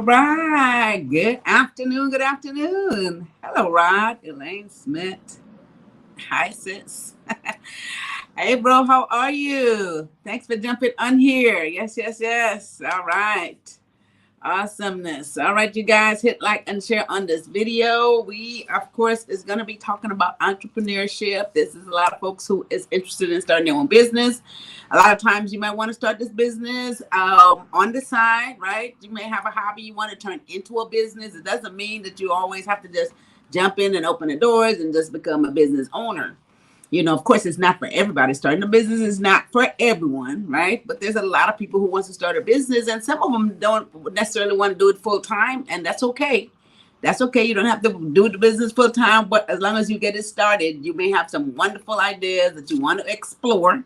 All right. Good afternoon. Good afternoon. Hello, Rod. Elaine Smith. Hi, sis. Hey, bro. How are you? Thanks for jumping on here. Yes, yes, yes. All right. Awesomeness. All right, you guys, hit like and share on this video. We, of course, is going to be talking about entrepreneurship. This is a lot of folks who is interested in starting their own business. A lot of times you might want to start this business on the side, right? You may have a hobby you want to turn into a business. It doesn't mean that you always have to just jump in and open the doors and just become a business owner. You know, of course, it's not for everybody. Starting a business is not for everyone, right? But there's a lot of people who want to start a business, and some of them don't necessarily want to do it full time, and that's okay. That's okay. You don't have to do the business full time, but as long as you get it started, you may have some wonderful ideas that you want to explore.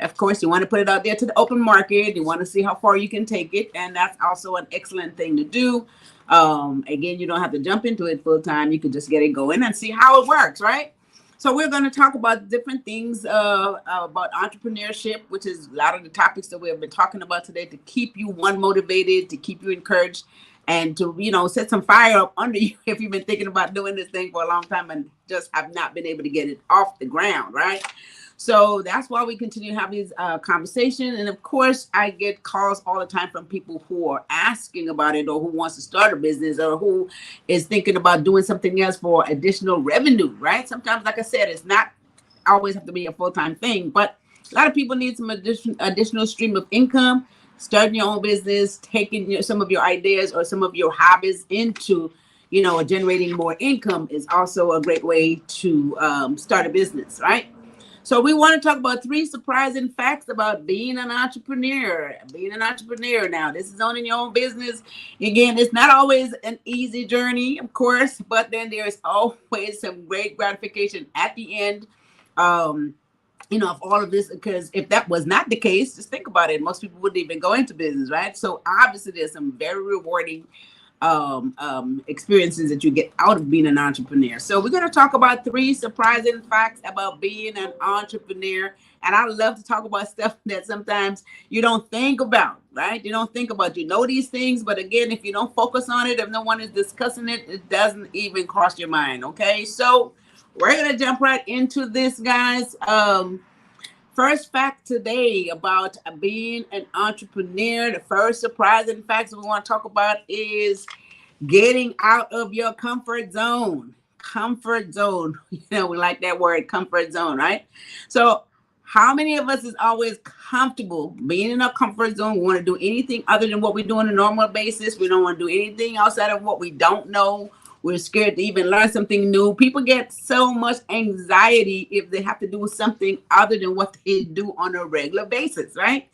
Of course, you want to put it out there to the open market. You want to see how far you can take it, and that's also an excellent thing to do. Again, you don't have to jump into it full time. You can just get it going and see how it works, right? So we're going to talk about different things about entrepreneurship, which is a lot of the topics that we have been talking about today, to keep you motivated, to keep you encouraged, and to, you know, set some fire up under you if you've been thinking about doing this thing for a long time and just have not been able to get it off the ground, right? So that's why we continue to have these conversations. And of course, I get calls all the time from people who are asking about it, or who wants to start a business, or who is thinking about doing something else for additional revenue, right? Sometimes, like I said, it's not always have to be a full-time thing, but a lot of people need some additional stream of income. Starting your own business, taking some of your ideas or some of your hobbies into, you know, generating more income is also a great way to start a business, right? So we want to talk about 3 surprising facts about being an entrepreneur. Being an entrepreneur now, this is owning your own business. Again, it's not always an easy journey, of course, but then there's always some great gratification at the end, you know, of all of this, because if that was not the case, just think about it. Most people wouldn't even go into business, right? So obviously there's some very rewarding experiences that you get out of being an entrepreneur. So we're going to talk about 3 surprising facts about being an entrepreneur. And I love to talk about stuff that sometimes you don't think about, right? You don't think about, you know, these things, but again, if you don't focus on it, if no one is discussing it, it doesn't even cross your mind. Okay, so we're going to jump right into this, guys. First fact today about being an entrepreneur. The first surprising facts we want to talk about is getting out of your comfort zone. Comfort zone. You know, we like that word, comfort zone, right? So how many of us is always comfortable being in a comfort zone? We want to do anything other than what we do on a normal basis. We don't want to do anything outside of what we don't know. We're scared to even learn something new. People get so much anxiety if they have to do something other than what they do on a regular basis, right?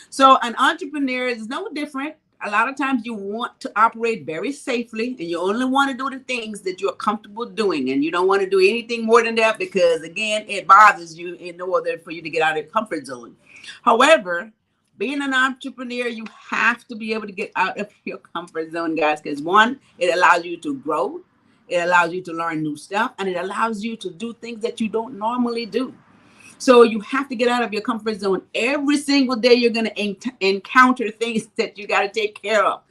So an entrepreneur is no different. A lot of times you want to operate very safely, and you only want to do the things that you're comfortable doing, and you don't want to do anything more than that because, again, it bothers you in order for you to get out of your comfort zone. However, being an entrepreneur, you have to be able to get out of your comfort zone, guys, because 1, it allows you to grow, it allows you to learn new stuff, and it allows you to do things that you don't normally do. So you have to get out of your comfort zone. Every single day, you're going to encounter things that you got to take care of.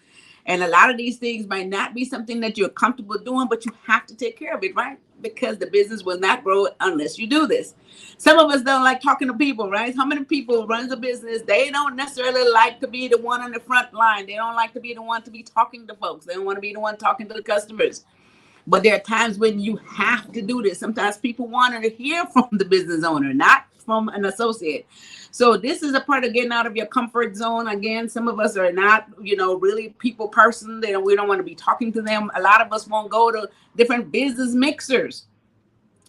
And a lot of these things might not be something that you're comfortable doing, but you have to take care of it, right? Because the business will not grow unless you do this. Some of us don't like talking to people, right? How many people runs a business? They don't necessarily like to be the one on the front line. They don't like to be the one to be talking to folks. They don't want to be the one talking to the customers. But there are times when you have to do this. Sometimes people want to hear from the business owner, not from an associate. So this is a part of getting out of your comfort zone. Again, some of us are not, really people person. We don't want to be talking to them. A lot of us won't go to different business mixers.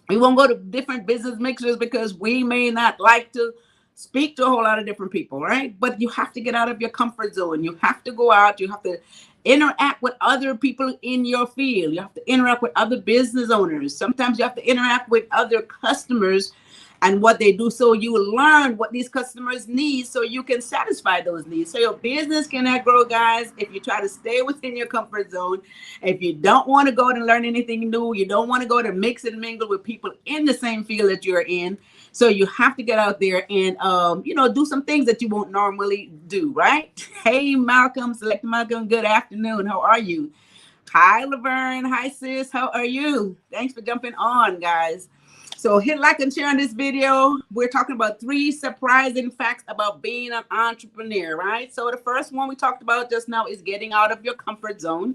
We won't go to different business mixers because we may not like to speak to a whole lot of different people, right? But you have to get out of your comfort zone. You have to go out. You have to interact with other people in your field. You have to interact with other business owners. Sometimes you have to interact with other customers and what they do, so you learn what these customers need so you can satisfy those needs. So your business cannot grow, guys, if you try to stay within your comfort zone. If you don't want to go and learn anything new, you don't want to go to mix and mingle with people in the same field that you're in. So you have to get out there and, do some things that you won't normally do, right? Hey, Malcolm, Select Malcolm, good afternoon. How are you? Hi, Laverne. Hi, sis. How are you? Thanks for jumping on, guys. So hit like and share on this video. We're talking about 3 surprising facts about being an entrepreneur, right? So the first one we talked about just now is getting out of your comfort zone.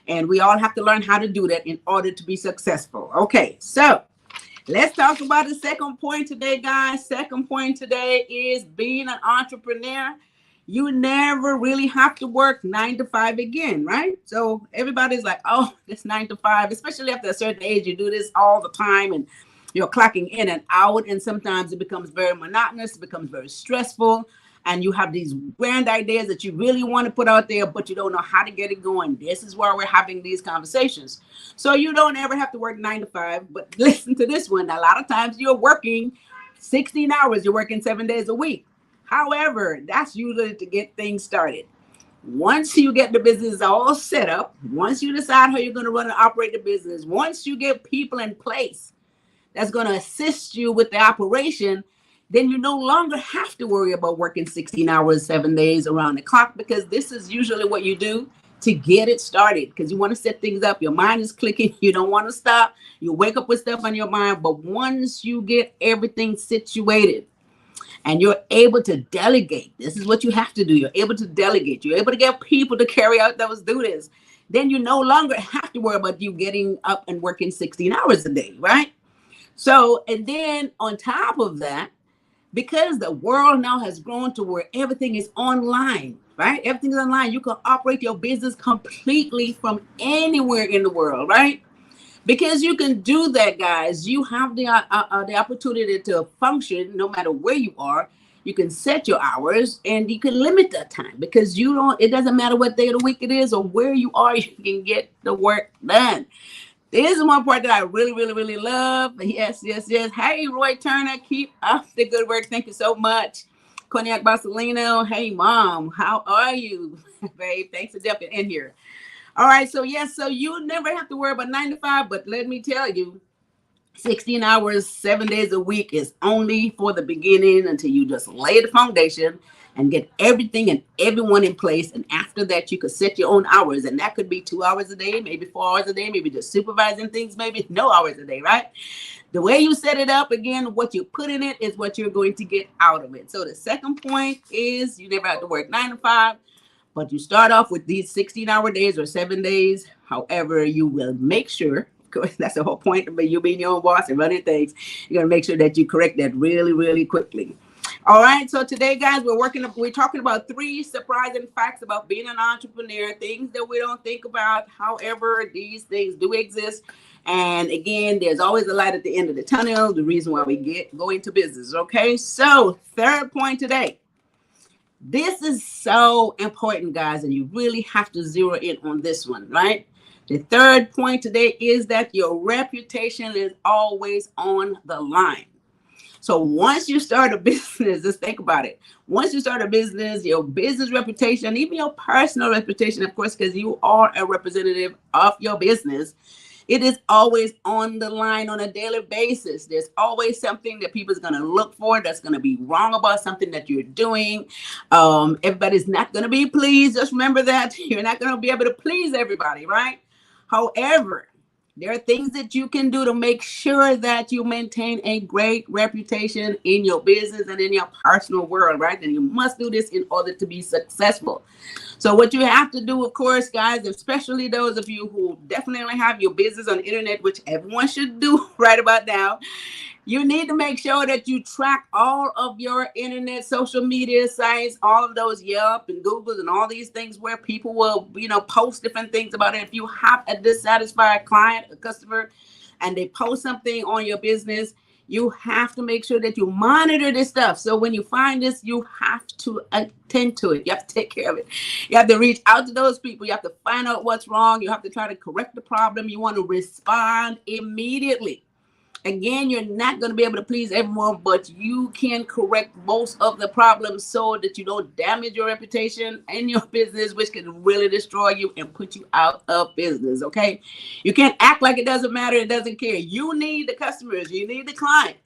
And we all have to learn how to do that in order to be successful. Okay, so let's talk about the second point today, guys. Second point today is being an entrepreneur. You never really have to work 9 to 5 again, right? So everybody's like, oh, this 9 to 5, especially after a certain age, you do this all the time and you're clocking in and out, and sometimes it becomes very monotonous, it becomes very stressful, and you have these grand ideas that you really want to put out there, but you don't know how to get it going. This is why we're having these conversations. So you don't ever have to work 9 to 5, but listen to this one. A lot of times you're working 16 hours, you're working 7 days a week. However, that's usually to get things started. Once you get the business all set up, once you decide how you're going to run and operate the business, once you get people in place that's going to assist you with the operation, then you no longer have to worry about working 16 hours, 7 days around the clock, because this is usually what you do to get it started, because you want to set things up. Your mind is clicking. You don't want to stop. You wake up with stuff on your mind. But once you get everything situated and you're able to delegate, this is what you have to do. You're able to delegate. You're able to get people to carry out those duties. Then you no longer have to worry about you getting up and working 16 hours a day, right? So, and then on top of that, because the world now has grown to where everything is online, right? Everything is online. You can operate your business completely from anywhere in the world, right? Because you can do that, guys. You have the opportunity to function no matter where you are. You can set your hours and you can limit that time, because it doesn't matter what day of the week it is or where you are, you can get the work done. This is one part that I really, really, really love. Yes, yes, yes. Hey, Roy Turner, keep up the good work. Thank you so much. Cognac Barcelino. Hey, Mom, how are you? Babe, thanks for jumping in here. All right, so yes, so you never have to worry about 9 to 5, but let me tell you, 16 hours, 7 days a week is only for the beginning until you just lay the foundation and get everything and everyone in place. And after that, you could set your own hours. And that could be 2 hours a day, maybe 4 hours a day, maybe just supervising things, maybe no hours a day, right? The way you set it up, again, what you put in it is what you're going to get out of it. So the second point is you never have to work 9 to 5, but you start off with these 16-hour days or 7 days. However, you will make sure, that's the whole point of you being your own boss and running things. You're going to make sure that you correct that really, really quickly. All right, so today, guys, we're talking about 3 surprising facts about being an entrepreneur, things that we don't think about. However, these things do exist. And again, there's always a light at the end of the tunnel, the reason why we go into business. Okay, so third point today. This is so important, guys, and you really have to zero in on this one, right? The third point today is that your reputation is always on the line. So once you start a business, just think about it. Once you start a business, your business reputation, even your personal reputation, of course, because you are a representative of your business, it is always on the line on a daily basis. There's always something that people's going to look for that's going to be wrong about something that you're doing. Everybody's not going to be pleased. Just remember that you're not going to be able to please everybody, right? However, there are things that you can do to make sure that you maintain a great reputation in your business and in your personal world, right? And you must do this in order to be successful. So what you have to do, of course, guys, especially those of you who definitely have your business on the internet, which everyone should do right about now, You need to make sure that you track all of your internet, social media sites, all of those Yelp and Google and all these things where people will, post different things about it. If you have a dissatisfied client, a customer, and they post something on your business, you have to make sure that you monitor this stuff. So when you find this, you have to attend to it. You have to take care of it. You have to reach out to those people. You have to find out what's wrong. You have to try to correct the problem. You want to respond immediately. Again, you're not going to be able to please everyone, but you can correct most of the problems so that you don't damage your reputation and your business, which can really destroy you and put you out of business, okay? You can't act like it doesn't matter. It doesn't care. You need the customers. You need the client.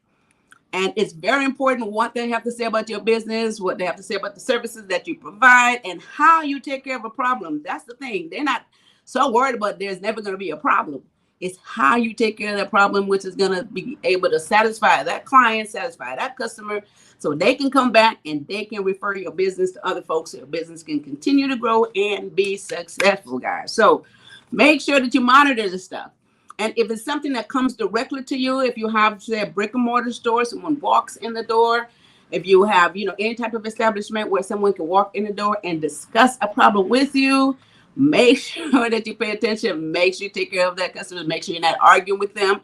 And it's very important what they have to say about your business, what they have to say about the services that you provide, and how you take care of a problem. That's the thing. They're not so worried about there's never going to be a problem. It's how you take care of that problem, which is going to be able to satisfy that client, satisfy that customer, so they can come back and they can refer your business to other folks so your business can continue to grow and be successful, guys. So make sure that you monitor this stuff. And if it's something that comes directly to you, if you have, say, a brick and mortar store, someone walks in the door, if you have, any type of establishment where someone can walk in the door and discuss a problem with you, make sure that you pay attention. Make sure you take care of that customer. Make sure you're not arguing with them.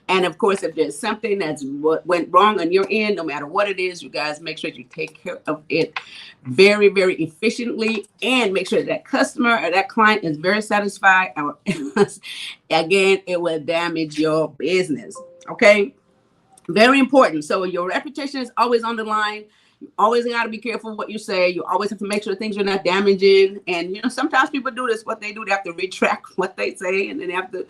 And of course, if there's something that's what went wrong on your end, no matter what it is, you guys make sure you take care of it very, very efficiently, and make sure that customer or that client is very satisfied. Or again, it will damage your business. Okay. Very important. So your reputation is always on the line. You always got to be careful what you say. You always have to make sure things are not damaging. And, sometimes people do this. What they do, they have to retract what they say, and then they have to,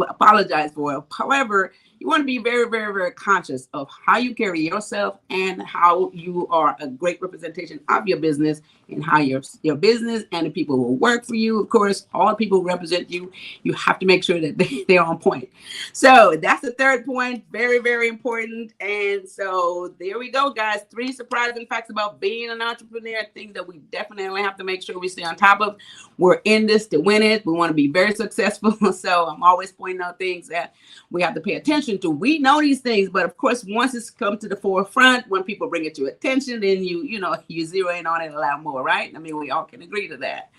apologize for it. However, you want to be very, very, very conscious of how you carry yourself and how you are a great representation of your business, and how your business and the people who work for you, of course, all the people who represent you, you have to make sure that they're on point. So that's the third point. Very, very important. And so there we go, guys. 3 surprising facts about being an entrepreneur, things that we definitely have to make sure we stay on top of. We're in this to win it. We want to be very successful. So I'm always pointing out things that we have to pay attention to. We know these things, but of course, once it's come to the forefront, when people bring it to attention, then you zero in on it a lot more, right? I mean, we all can agree to that.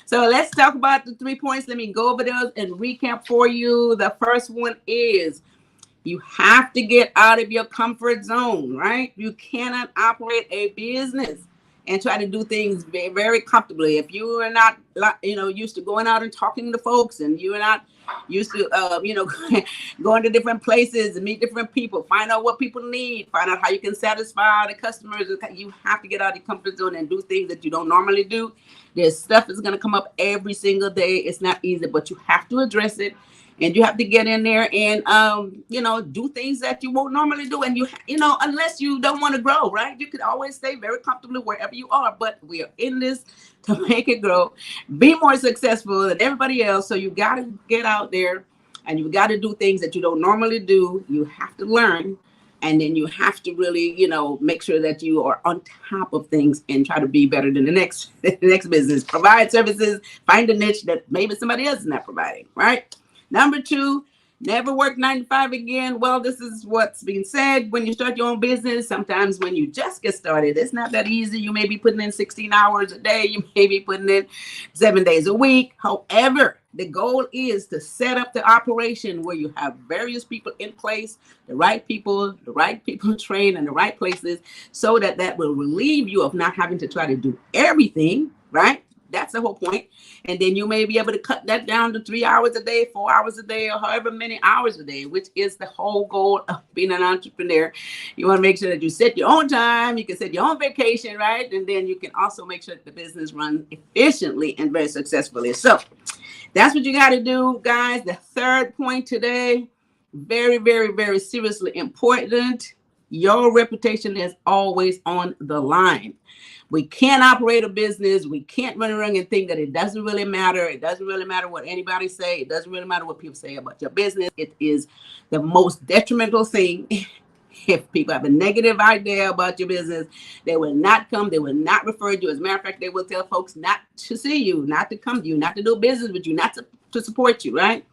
So let's talk about the 3 points. Let me go over those and recap for you. The first one is you have to get out of your comfort zone, right? You cannot operate a business and try to do things very, very comfortably. If you are not, used to going out and talking to folks, and you are not used to, going to different places and meet different people, find out what people need, find out how you can satisfy the customers. You have to get out of your comfort zone and do things that you don't normally do. There's stuff that's going to come up every single day. It's not easy, but you have to address it. And you have to get in there and, do things that you won't normally do. And, unless you don't want to grow, right? You could always stay very comfortably wherever you are. But we are in this to make it grow, be more successful than everybody else. So you got to get out there, and you got to do things that you don't normally do. You have to learn. And then you have to really, make sure that you are on top of things and try to be better than the next business. Provide services, find a niche that maybe somebody else is not providing, right? Number 2, never work 9 to 5 again. Well, this is what's being said when you start your own business. Sometimes when you just get started, it's not that easy. You may be putting in 16 hours a day. You may be putting in 7 days a week. However, the goal is to set up the operation where you have various people in place, the right people trained in the right places, so that will relieve you of not having to try to do everything, right? That's the whole point. And then you may be able to cut that down to 3 hours a day, 4 hours a day, or however many hours a day, which is the whole goal of being an entrepreneur. You want to make sure that you set your own time. You can set your own vacation, right? And then you can also make sure that the business runs efficiently and very successfully. So that's what you got to do, guys. The third point today, very, very, very seriously important. Your reputation is always on the line. We can't operate a business. We can't run around and think that it doesn't really matter. It doesn't really matter what anybody say. It doesn't really matter what people say about your business. It is the most detrimental thing. If people have a negative idea about your business, they will not come. They will not refer to you. As a matter of fact, they will tell folks not to see you, not to come to you, not to do business with you, not to support you, right?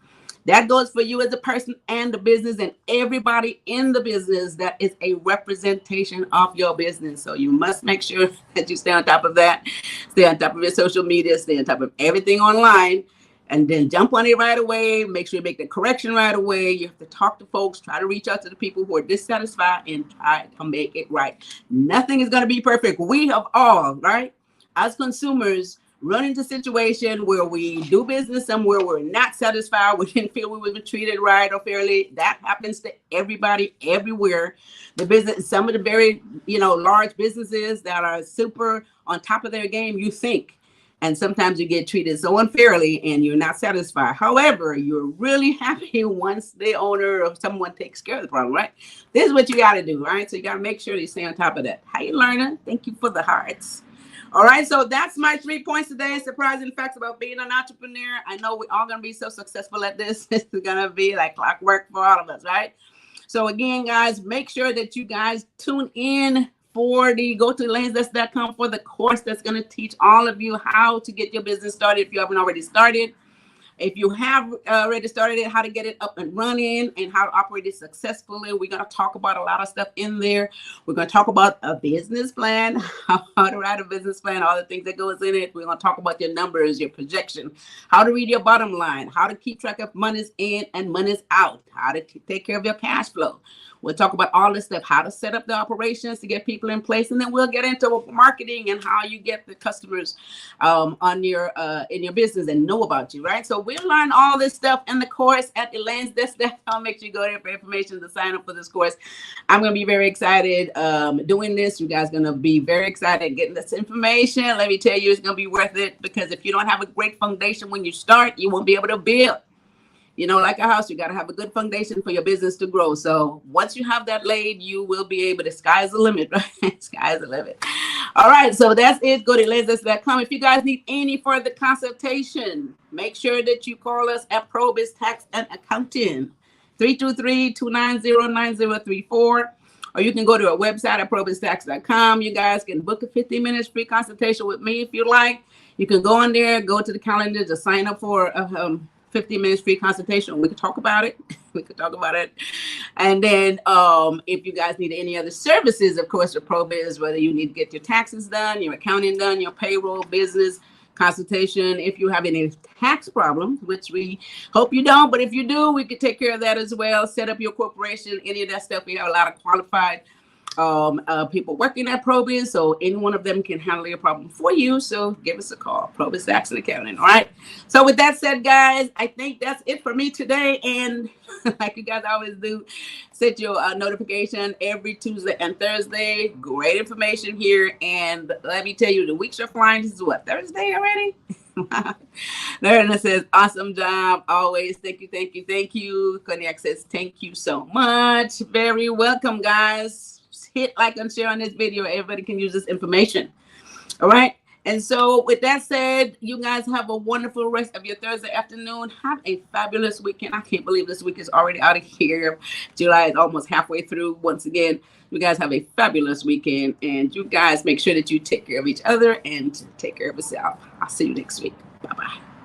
That goes for you as a person and the business and everybody in the business. That is a representation of your business. So you must make sure that you stay on top of that, stay on top of your social media, stay on top of everything online, and then jump on it right away. Make sure you make the correction right away. You have to talk to folks, try to reach out to the people who are dissatisfied and try to make it right. Nothing is going to be perfect. We have all, right, as consumers, run into a situation where we do business somewhere we're not satisfied, we didn't feel we were treated right or fairly. That happens to everybody everywhere. The business, some of the very large businesses that are super on top of their game, you think, and sometimes you get treated so unfairly and you're not satisfied. However, you're really happy once the owner or someone takes care of the problem, right? This is what you got to do, right? So you got to make sure you stay on top of that. How you learning? Thank you for the hearts. All right, so that's my 3 points today. Surprising facts about being an entrepreneur. I know we're all going to be so successful at this. This is going to be like clockwork for all of us, right? So again, guys, make sure that you guys tune in go to elanesdesk.com for the course that's going to teach all of you how to get your business started if you haven't already started. If you have already started it, how to get it up and running and how to operate it successfully. We're going to talk about a lot of stuff in there. We're going to talk about a business plan, how to write a business plan, all the things that goes in it. We're going to talk about your numbers, your projection, how to read your bottom line, how to keep track of money's in and money's out, how to take care of your cash flow. We'll talk about all this stuff, how to set up the operations to get people in place, and then we'll get into marketing and how you get the customers on your in your business and know about you, right? So we'll learn all this stuff in the course at elanesdesk.com. Make sure you go there for information to sign up for this course. I'm going to be very excited doing this. You guys are going to be very excited getting this information. Let me tell you, it's going to be worth it, because if you don't have a great foundation when you start, you won't be able to build. Like a house, you got to have a good foundation for your business to grow. So once you have that laid, you will be able to, sky's the limit, right? Sky's the limit. All right. So that's it. Go to elanesdesk.com. If you guys need any further consultation, make sure that you call us at PROBY'S Tax and Accounting, 323-290-9034. Or you can go to our website at PROBY'stax.com. You guys can book a 15 minutes free consultation with me if you like. You can go on there, go to the calendar to sign up for 15 minutes free consultation. We could talk about it. And then if you guys need any other services, of course, the PROBY'S, whether you need to get your taxes done, your accounting done, your payroll, business consultation. If you have any tax problems, which we hope you don't, but if you do, we could take care of that as well. Set up your corporation, any of that stuff. We have a lot of qualified people working at PROBY'S, so any one of them can handle your problem for you. So give us a call, PROBY'S Tax and Accounting. All right. So with that said, guys, I think that's it for me today. And like you guys always do, set your notification every Tuesday and Thursday. Great information here. And let me tell you, the weeks are flying. This is what, Thursday already? There it says, awesome job. Always. Thank you. Cognac says, thank you so much. Very welcome, guys. Hit like and share on this video. Everybody can use this information. All right. And so with that said, you guys have a wonderful rest of your Thursday afternoon. Have a fabulous weekend. I can't believe this week is already out of here. July is almost halfway through. Once again, you guys have a fabulous weekend, and you guys make sure that you take care of each other and take care of yourself. I'll see you next week. Bye-bye.